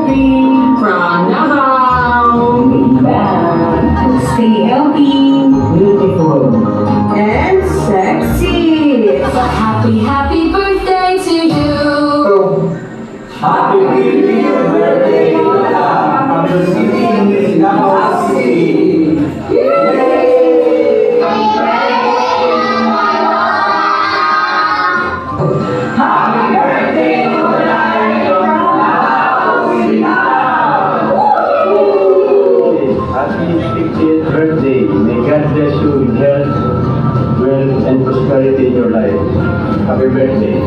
birthday from now. Stay healthy Beautiful. and sexy. Happy, happy birthday to you. Happy birthday, Happy City, Davao City. Happy birthday, Happy 60th birthday. May God bless you with health, wealth, and prosperity in your life. Happy birthday.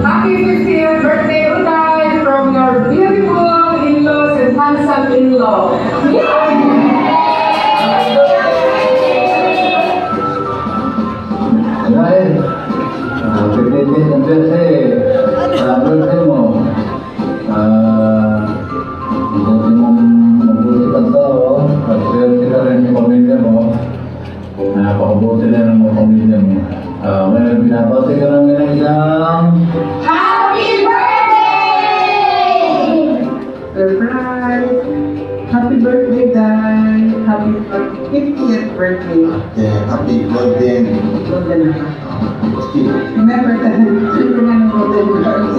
Happy 50th birthday, Uday, from your beautiful in-laws and handsome in-law. Dahil, pinipin ng birthday, birthday mo, mabuti mong mabuti kang tao, pag-swerte ka rin yung pamilya mo, napakabuti na ng mga pamilya mo. Ngayon, binabati ka lang ng isang Happy birthday! Surprise! Happy birthday, Day! Happy 50th birthday. Yeah, happy golden. Golden na. Remember that remember na ng golden girls.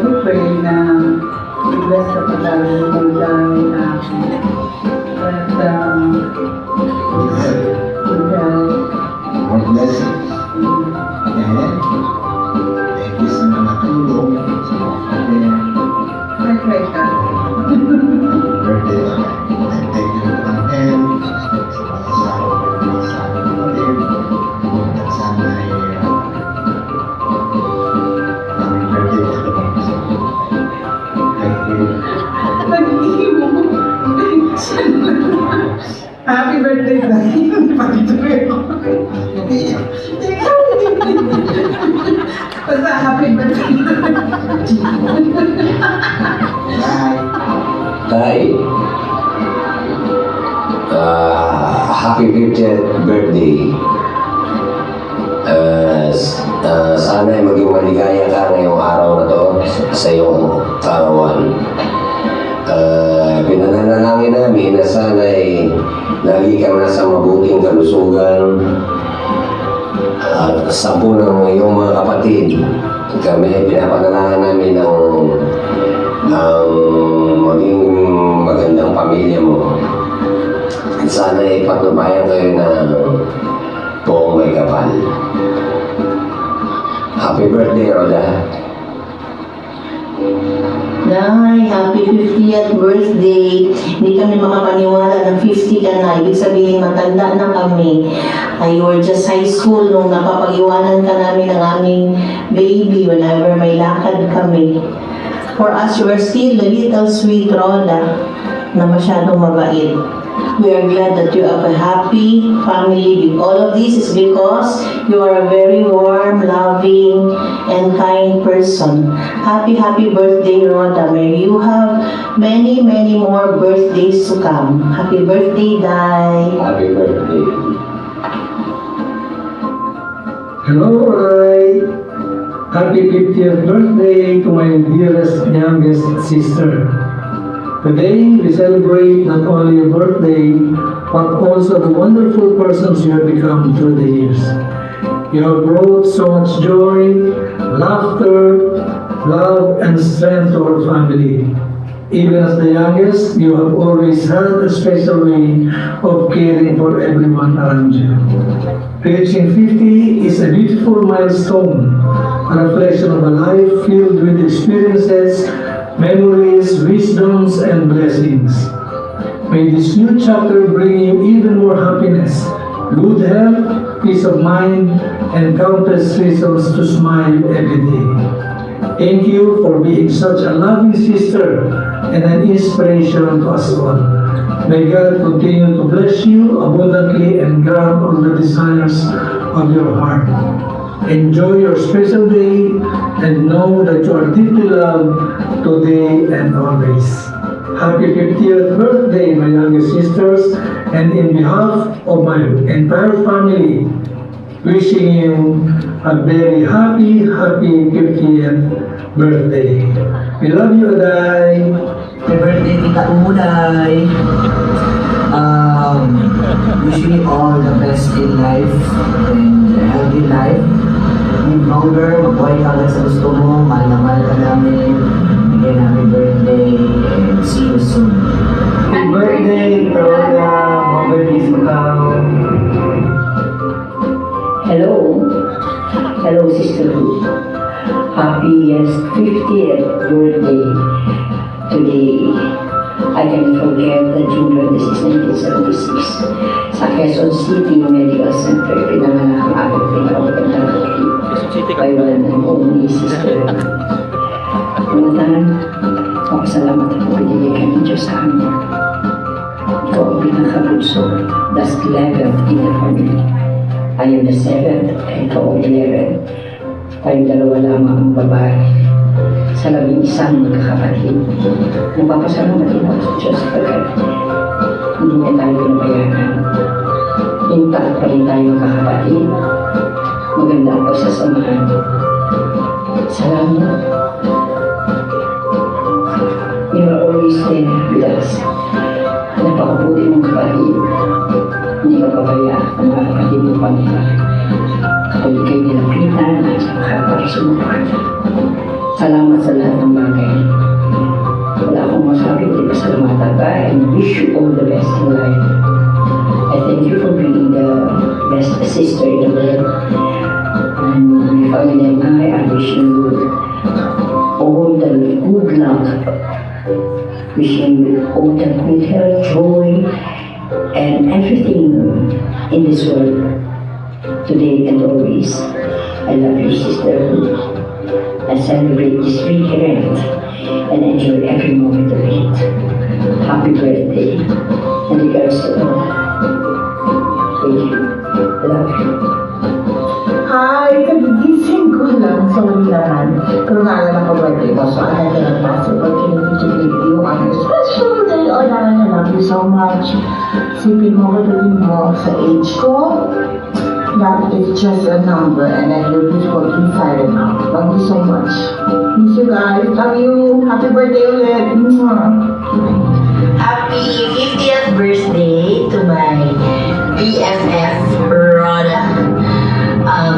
We pray na i-bless ka pa lalo ng Day. At Good health, good health. more blessings. And thank you sa mga tulong sa mga kapatid. Pray ka. Birthday. And thank you ang health sa mga asawa ko, sa aming kapatid. At sana ay aming birthday ito pang isa. Thank you. Nag-iimo. Happy birthday, Day. Pag-tuloy ko. Basta happy birthday. Bye. Tay, happy 50th birthday. Sana ay maging maligaya ka ngayong araw na to sa iyong karawan. Pinanalangin namin na sana ay lagi kang nasa mabuting kalusugan at sampu ng iyong mga kapatid. Kami pinapanalangin namin ng maging magandang pamilya mo. At sana ay patubayan kayo ng buong may kapal. Happy birthday, Roda. Nay, happy 50th birthday. Hindi kami makapaniwala ng 50 ka na. Ibig sabihin, matanda na kami. You were just high school nung napapag-iwanan ka namin ng aming baby whenever may lakad kami. For us, you are still a little sweet Rhoda na masyadong mabait. We are glad that you have a happy family. All of this is because you are a very warm, loving, and kind person. Happy, happy birthday, Rhoda. May you have many, many more birthdays to come. Happy birthday, Day. Happy birthday. Hello, Rai. Happy 50th birthday to my dearest youngest sister. Today, we celebrate not only your birthday, but also the wonderful persons you have become through the years. You have brought so much joy, laughter, love, and strength to our family. Even as the youngest, you have always had a special way of caring for everyone around you. Reaching 50 is a beautiful milestone, a reflection of a life filled with experiences, memories, wisdoms, and blessings. May this new chapter bring you even more happiness, good health, peace of mind, and countless reasons to smile every day. Thank you for being such a loving sister and an inspiration to us all. May God continue to bless you abundantly and grant all the desires of your heart. Enjoy your special day and know that you are deeply loved today and always. Happy 50th birthday, my youngest sisters, and in behalf of my entire family, wishing you a very happy 50th birthday. We love you, Aday. Happy birthday, Tita Uday. Wishing you all the best in life and a healthy life. Live longer, mabuhay ka agad sa gusto mo, mahal na mahal ka namin. Again, happy birthday and see you soon. Happy birthday, Corona. Mabalik Macau. Hello. Hello, sisterhood. Happiest 50th birthday today. I can forget that June 26, 1976, sa Quezon City Medical Center, pinanganak ang aking pinakagandang kapatid by one and only sister. Unang salamat ako binigay ng Diyos sa amin. Ikaw ang pinakabunso, the 11th in the family. I am the 7th, and ikaw ang 11th. Tayong dalawa lamang ang babae sa 11 magkakapatid. Nagpapasalamat din ako sa Diyos sapagkat hindi niya tayo pinabayaan. Intact pa rin tayo magkakapatid. Maganda ang pagsasamahan. Salamat. You are always there with us. Napakabuti mong kapatid. Hindi ka pabayaan ang mga kapatid mo Panginoon. Kapag kayo nilapitan at saka para sumukan. Salamat sa lahat ng bagay. Wala akong masabi, hindi pa salamatan ka and wish you all the best in life. I thank you for being the best sister in the world. And my family and I wish you all the good luck. Wishing you all the good health, joy, and everything in this world, today and always. I love you, sisterhood. I celebrate this big event and enjoy every moment of it. Happy birthday, and regards to all. Thank you. I love you. Hi, kagigising ko lang sa ulihan. Pero nga alam ako birthday mo, so I had an opportunity to give you on a special day. Oh, Nana, I love you so much. Sipin mo, katulin mo sa age ko. That is just a number, and then you'll be 45 now. Love you so much. Miss you guys. Love you. Happy birthday ulit. Mwah. Happy 50th birthday to my BFF, Rhoda.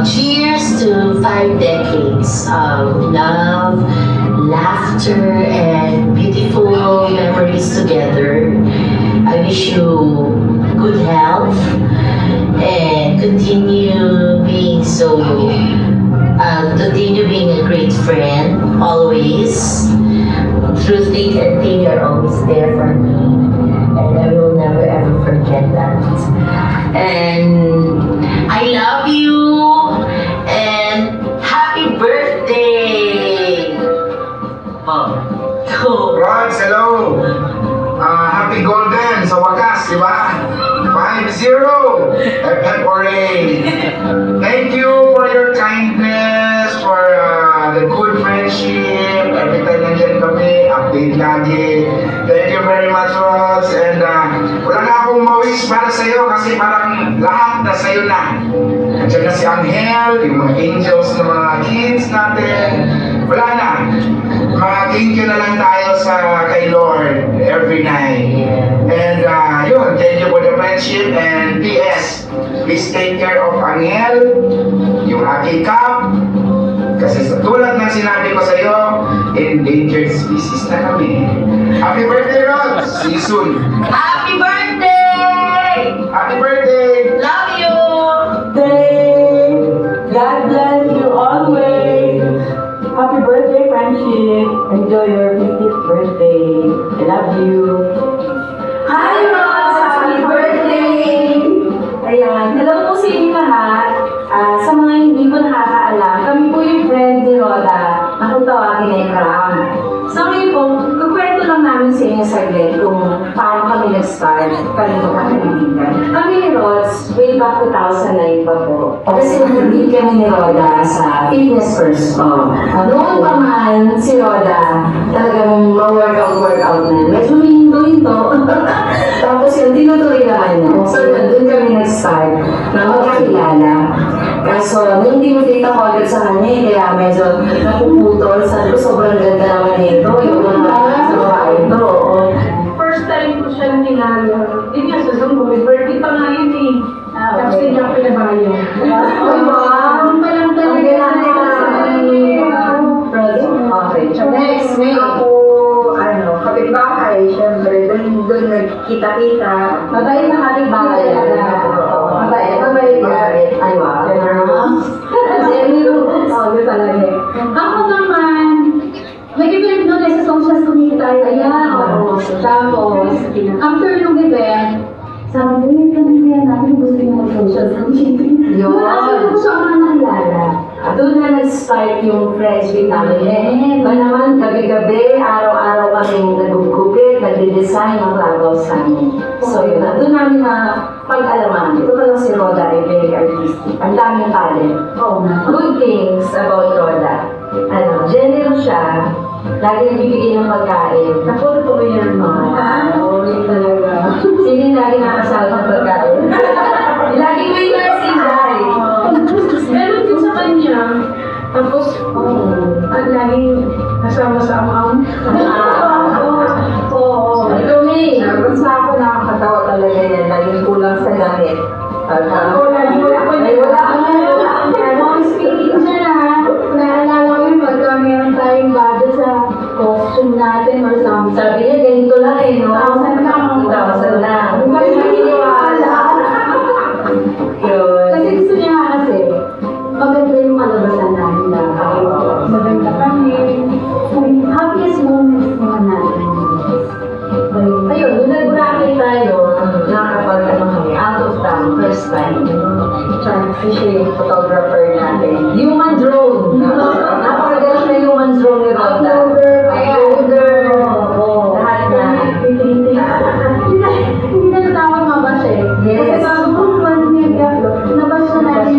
Cheers to 5 decades of love, laughter, and beautiful memories together. I wish you good health and continue being a great friend always. Through thick and thin, you're always there for me, and I will never ever forget that. And I love you, and happy birthday, Mom. Rods, hello! Happy Golden sa wakas, di ba? 5-0! Hooray! Thank you for your kindness, for the good friendship. Every time nandiyan kami, update lagi. Thank you very much, Rods. And wala na akong ma-wish para sa'yo kasi parang lahat na sa'yo na. Nandiyan na si Angel, yung mga angels ng mga kids natin. Wala na. Thank you na lang tayo sa kay Lord every night. And yun, thank you for the friendship. And P.S. Please take care of Angel, yung aking cup. Kasi sa tulad ng sinabi ko sa iyo, endangered species na kami. Happy birthday, Rod! See you soon! Happy birthday! Happy birthday! Love you! God bless you always. Happy birthday, friendship. Enjoy your 50th birthday. I love you. Hi, Ross! Happy birthday! Ayan, hello po sa inyo lahat. Sa mga hindi po nakakaalam, kami po yung friend ni Rhoda na kung tawagin ay Cram. So ngayon po, kukwento lang namin sa inyo saglit kung paano kami nag-start, kami magkakaibigan. Kami ni Rods, way back 2009 pa po. Kasi nag-meet kami ni Rhoda sa Fitness First po. Noon pa man, si Rhoda, talagang ma-workout na. Medyo hinto-hinto. Tapos yun, tinutuloy naman niya. So doon kami nag-start na magkakilala. Kaso, hindi mo dito ko agad sa kanya, kaya medyo napuputol. Sabi ko, sobrang ganda naman nito. Yung mga sa babae ito. First time ko siya nilala. Hindi nga sa Zoom ko, may birthday pa nga yun eh. Tapos hindi ako pinabayo. Ay, wow! Ang palang talaga. Ang ganda Okay. Next, May. Ako, kapitbahay, syempre, doon nagkita-kita. Mabait na kapitbahay. Mabait. Ay, wow. Yun talaga. Ako naman, may event doon sa social community tayo. Ayan, oo. Tapos, after yung event, sabi ko, yung pamilya natin gusto niyo mag-social community. Yun. Actually, gusto ko nga nakilala. Doon na nag-start yung friendship namin. Ba naman, gabi-gabi, araw-araw kami nagugupit, nagde-design ng flowers namin. So yun, doon namin na pag-alaman. Ito pa lang si Roda ay very artistic. Ang daming talent. Oo na. Good things about Roda. Generous siya. Lagi nagbibigay ng pagkain. Napunto ko yan, mga. Oo, yun talaga. Sino yung lagi nakasal ng pagkain? Lagi may nursing guy. Meron din sa kanya. Tapos, ang laging kasama sa amang. Oo. Ito, May. Basta ako nakakatawa talaga yan. Laging kulang sa gamit. Ay, wala ka na. Speaking siya na, naalala ko yung pagka meron tayong budget sa costume natin or something. Sabi niya, ganito lang eh, no? 1,000 lang. 1,000 lang. Hindi ko maniniwala. Yun. Kasi gusto niya kasi, maganda yung kalabasan namin na maganda kami. Happiest moments naman natin. Ayun, nung nag-bracket tayo, nakakapag-ano kami, out of town, first time. Kasi siya yung photographer natin. Human drone! Napakagaling na human drone ni Rhonda. Uploader! Lahat na. Hindi na natawag mabash eh. Yes. Kasi bago mo naman nag-upload, nabash na natin.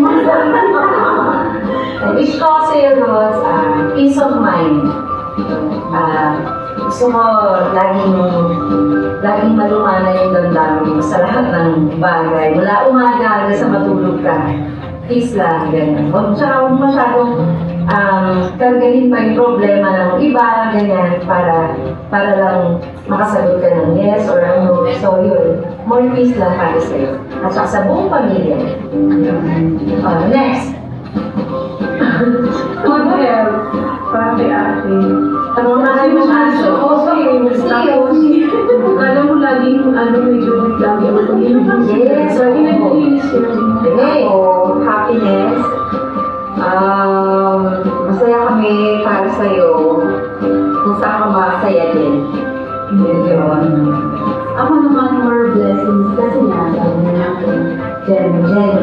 Which causes Rods, peace of mind. Gusto ko laging malumana yung damdamin mo sa lahat ng bagay. Mula umaga hanggang sa matulog ka. Peace lang, ganyan. Tsaka huwag masyadong kargahin pa yung problema ng iba, ganyan, para lang makasagot ka ng yes or no. So yun, more peace lang para sa'yo. At saka sa buong pamilya. Next. Good health. Para kay ate. Ano na kayo mo aso? Tapos, alam mo laging medyo lagi ako pag-inis. Yes, Lagi nag-inis yun. Okay, happiness. Masaya kami para sa'yo. Kung saan ka masaya din. Yun. Ako naman more blessings kasi nga, sabi niya ako, Generous.